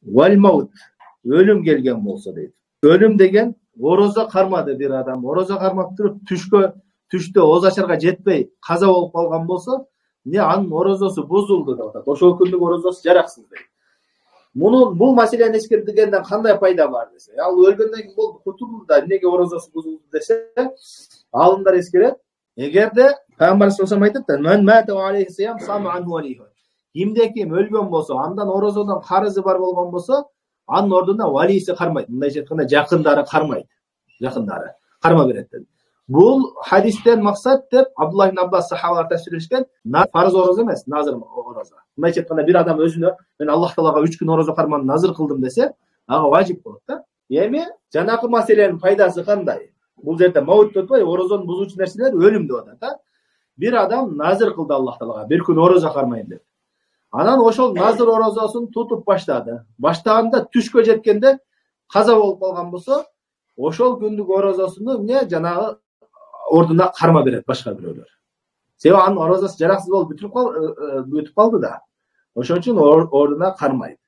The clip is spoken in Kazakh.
Val maut. Ölüm gelgen bolsa deydi. Ölüm degen oroza karmadı bir adam. Oroza karmap turup түштө оз ашарга жетпей каза болуп калган болсо, не анын орозосу бузулду деп атат. Ошол күндүк орозосу жараксыз дейт. Бул маселени эскертилгенден кандай пайда бар десе, ал өлгөндөн кийин болду кутулду да эмнеге орозосу бузулду десе, алымдар эскерет. Эгерде Пайгамбар саллаллаху алейхи айтат да, "Мен мата ва алейхи сиям сама анху алейхи." Кимде-ким өлгөн болсо, андан орозодон карызы бар болгон болсо, анын ордуна валиси кармайт. Мындайча айтканда жакындары кармайт. Жакындары карма берет dedi. Бул хадистен максат деп Абдуллах ибн Аббас сахабалар тafsirlешкен, фарз ороза эмес, назыр ороза. Мындайча айтканда бир адам өзүнө мен Аллах Таалага 3 күн ороза карманып назыр кылдым десе, ага важип болот да. Эми жанакы маселенин пайдасы кандай? Бул жерде маут деп атпайбы, орозону бузуучу нерселер өлүм деп атат, да. Bir adam nazır kıldı Allah Teala. Bir gün oroza karmayın dedi. Anan oşol nazır orozasını tutup başladı. Baştağında tüşkö jetkende kaza olup kalgan bolsa, oşol gündük orozasını ne janağı orduna karma beret başka bireulер. Sebebi anın orozası jaraksız olup bütüp kaldı da. Oşon üçün orduna karmaydı.